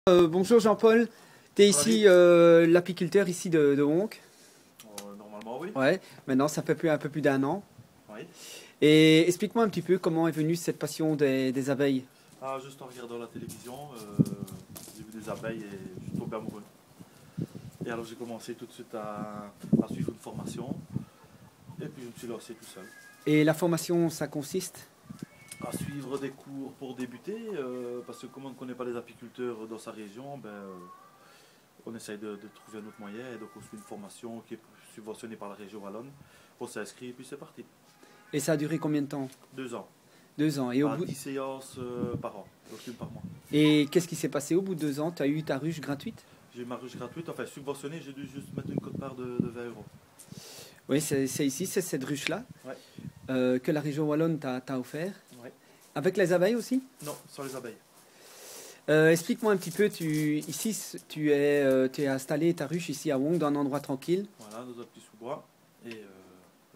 Bonjour Jean-Paul, tu es ici l'apiculteur ici de Honk. Normalement, oui. Ouais, maintenant ça fait un peu plus d'un an. Oui. Et explique-moi un petit peu comment est venue cette passion des abeilles. Ah, juste en regardant la télévision, j'ai vu des abeilles et je suis tombé amoureux. Et alors j'ai commencé tout de suite à suivre une formation. Et puis je me suis lancé tout seul. Et la formation, ça consiste? À suivre des cours pour débuter, parce que comme on ne connaît pas les apiculteurs dans sa région, on essaye de trouver un autre moyen. Et donc on suit une formation qui est subventionnée par la région wallonne. On s'inscrit et puis c'est parti. Et ça a duré combien de temps? 2 ans. 2 ans. Et, au Par bout... 10 séances par an, donc une par mois. Et qu'est-ce qui s'est passé au bout de 2 ans? Tu as eu ta ruche gratuite? J'ai eu ma ruche gratuite, enfin subventionnée, j'ai dû juste mettre une quote-part de 20 euros. Oui, c'est ici, c'est cette ruche-là que la région wallonne t'a offert. Ouais. Avec les abeilles aussi? Non, sans les abeilles. Explique-moi un petit peu, ici tu es installé ta ruche ici à Honk dans un endroit tranquille. Voilà, dans un petit sous-bois. Et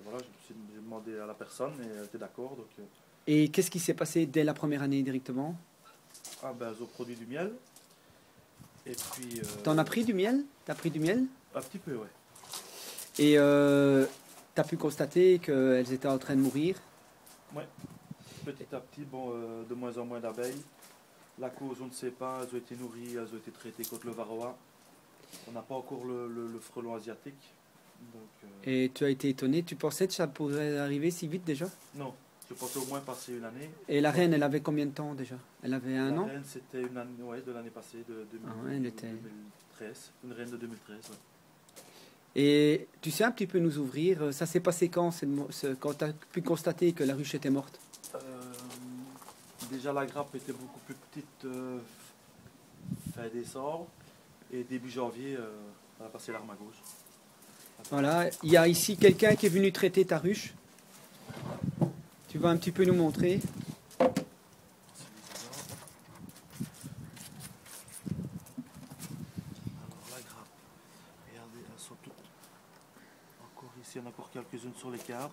voilà, j'ai demandé à la personne et elle était d'accord. Donc, Et qu'est-ce qui s'est passé dès la première année directement? ils ont produit du miel. Et puis. T'en as pris du miel? T'as pris du miel? Un petit peu, ouais. Et t'as pu constater qu'elles étaient en train de mourir? Ouais. Petit à petit, de moins en moins d'abeilles. La cause, on ne sait pas. Elles ont été nourries, elles ont été traitées contre le varroa. On n'a pas encore le frelon asiatique. Donc, Et tu as été étonné, tu pensais que ça pourrait arriver si vite déjà? non, je pensais au moins passer une année. Et la reine, elle avait combien de temps déjà? Elle avait un an? La reine, c'était une année, ouais, de l'année passée, de 2000, Ah ouais, elle était... 2013. Une reine de 2013, ouais. Et tu sais un petit peu nous ouvrir, ça s'est passé quand, quand tu as pu constater que la ruche était morte? Déjà la grappe était beaucoup plus petite fin décembre et début janvier, elle a passé l'arme à gauche. Voilà, il y a ici quelqu'un qui est venu traiter ta ruche. Tu vas un petit peu nous montrer. Alors la grappe, regardez, elles sont toutes encore ici, il y en a encore quelques-unes sur l'écart.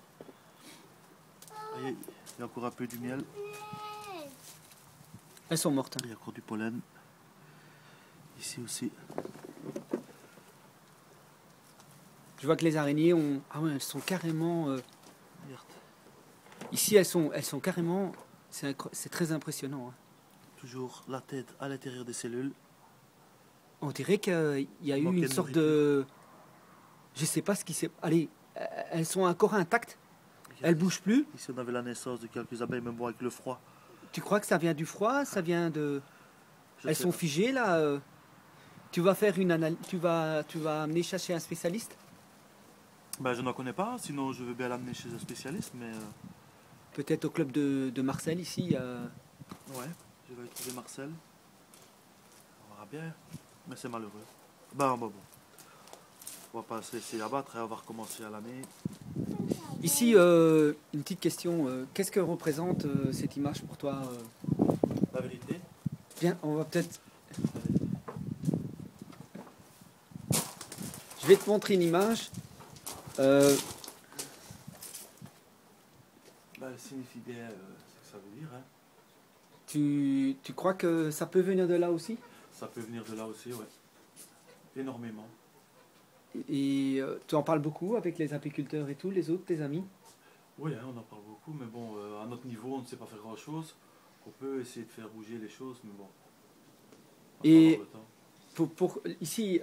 Il y a encore un peu du miel. Elles sont mortes. Il y a encore du pollen. Ici aussi. Je vois que les araignées ont... Ah ouais, elles sont carrément... Regarde. Ici, elles sont carrément... C'est très impressionnant. Hein. Toujours la tête à l'intérieur des cellules. On dirait qu'il y a eu une sorte de... Je sais pas ce qui s'est... Allez, elles sont encore intactes. Elles bougent plus. Ici, on avait la naissance de quelques abeilles, même avec le froid. Tu crois que ça vient du froid? Ça vient de... Elles sont Pas. figées là. Tu vas faire une analyse... Tu vas amener chercher un spécialiste? Je n'en connais pas, sinon je veux bien l'amener chez un spécialiste, mais... Peut-être au club de Marseille ici. Ouais, je vais trouver Marcel. On verra bien, mais c'est malheureux. Bon. On va pas se laisser abattre, on va recommencer à l'année. Ici, une petite question. Qu'est-ce que représente cette image pour toi? La vérité. Bien, on va peut-être... Je vais te montrer une image. Elle signifie bien ce que ça veut dire. Hein. Tu crois que ça peut venir de là aussi? Ça peut venir de là aussi, ouais. Énormément. Et tu en parles beaucoup avec les apiculteurs et tout, les autres, tes amis? Oui, hein, on en parle beaucoup, mais bon, à notre niveau, on ne sait pas faire grand-chose. On peut essayer de faire bouger les choses, mais bon. Et ici,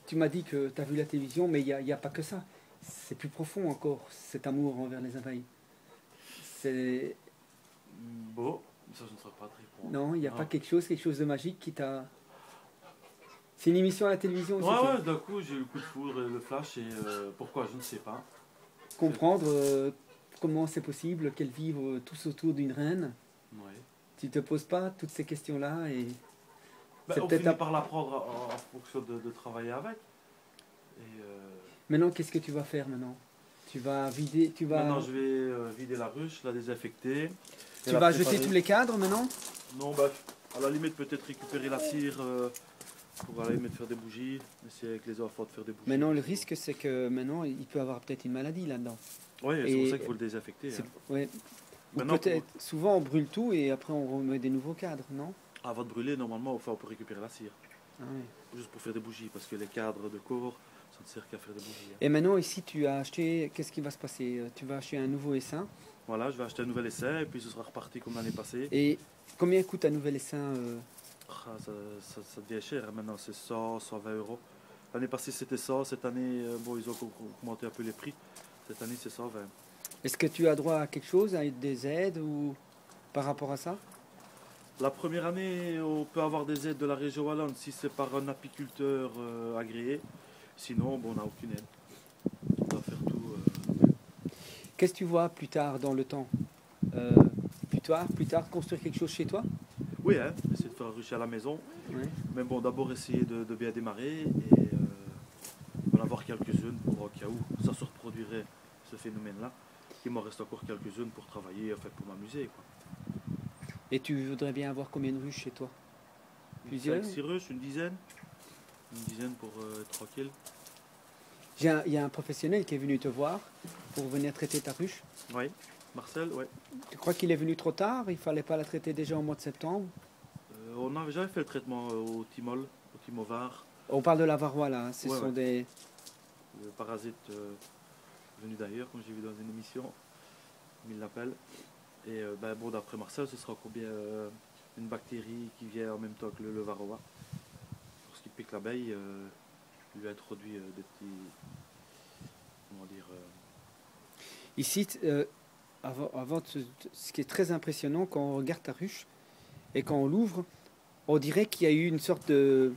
tu m'as dit que tu as vu la télévision, mais il n'y a pas que ça. C'est plus profond encore, cet amour envers les abeilles. C'est... Bon, ça je ne saurais pas te répondre. Non, il n'y a pas quelque chose de magique qui t'a... C'est une émission à la télévision aussi. Ouais, d'un coup j'ai eu le coup de foudre, le flash, et pourquoi, je ne sais pas. Comprendre comment c'est possible qu'elles vivent tous autour d'une reine. Ouais. Tu ne te poses pas toutes ces questions-là et... On finit par l'apprendre en fonction de travailler avec. Et, Maintenant, qu'est-ce que tu vas faire maintenant? Tu vas vider... Maintenant, je vais vider la ruche, la désinfecter. Tu vas jeter tous les cadres maintenant? Non, à la limite, peut-être récupérer la cire pour à la limite faire des bougies. Essayer avec les enfants de faire des bougies. Maintenant, le risque, c'est que maintenant, il peut avoir peut-être une maladie là-dedans. Oui, c'est pour ça qu'il faut le désinfecter. Hein. Ouais. Maintenant, Peut-être, souvent, on brûle tout et après, on remet des nouveaux cadres, non? Avant de brûler, normalement, enfin, on peut récupérer la cire. Ah ouais. Juste pour faire des bougies, parce que les cadres de corps, ça ne sert qu'à faire des bougies. Et maintenant, ici, tu as acheté. Qu'est-ce qui va se passer? Tu vas acheter un nouveau essaim. Voilà, je vais acheter un nouvel essaim et puis ce sera reparti comme l'année passée. Et combien coûte un nouvel essaim Ah, ça devient cher hein, maintenant, c'est 100, 120 euros. L'année passée c'était 100, cette année, bon, ils ont augmenté un peu les prix. Cette année c'est 120. Est-ce que tu as droit à quelque chose, à des aides ou par rapport à ça? La première année, on peut avoir des aides de la région wallonne si c'est par un apiculteur agréé. Sinon, bon, on n'a aucune aide. On doit faire tout. Qu'est-ce que tu vois plus tard dans le temps? Plus tard, construire quelque chose chez toi? Oui, hein, essayer de faire un rucher à la maison. Ouais. Mais bon, d'abord essayer de bien démarrer et en avoir quelques-unes pour au cas où ça se reproduirait, ce phénomène-là. Il m'en reste encore quelques-unes pour travailler, enfin pour m'amuser. Et tu voudrais bien avoir combien de ruches chez toi? Plusieurs? 5-6 ruches, une dizaine. Une dizaine pour être tranquille. Il y a un professionnel qui est venu te voir pour venir traiter ta ruche. Oui, Marcel, oui. Tu crois qu'il est venu trop tard? Il fallait pas la traiter déjà au mois de septembre? On avait jamais fait le traitement au Timol, au Timovar. On parle de la varroa là, hein. Ce Ouais, sont ouais. des... Le parasite venu d'ailleurs, comme j'ai vu dans une émission, comme il l'appelle. Et ben, bon, d'après Marcel, ce sera combien une bactérie qui vient en même temps que le varroa. Lorsqu'il pique l'abeille, il lui introduit des petits. Comment dire Ici, ce qui est très impressionnant quand on regarde ta ruche et quand on l'ouvre, on dirait qu'il y a eu une sorte de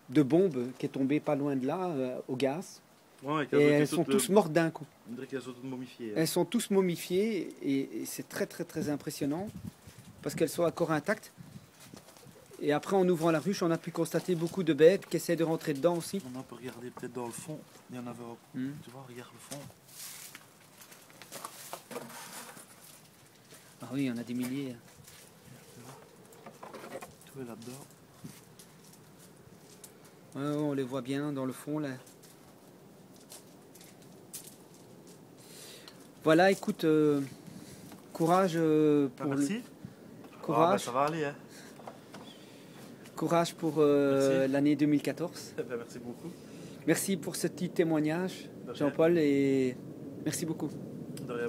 bombe qui est tombée pas loin de là, au gaz. ouais, Et elles sont tous mortes d'un coup. On dirait qu'elles sont toutes momifiées. Elles sont tous momifiées et c'est très très très impressionnant parce qu'elles sont encore intactes. Et après, en ouvrant la ruche, on a pu constater beaucoup de bêtes qui essaient de rentrer dedans aussi. On peut regarder peut-être dans le fond. Il y en avait. Tu vois, regarde le fond. Ah oui, il y en a des milliers. Tout est là-dedans. Ouais, on les voit bien dans le fond là. Voilà, écoute, courage pour merci. courage, ça va aller. Hein. courage pour Merci. l'année 2014. Merci beaucoup. Merci pour ce petit témoignage, De rien. Jean-Paul, et merci beaucoup. De rien.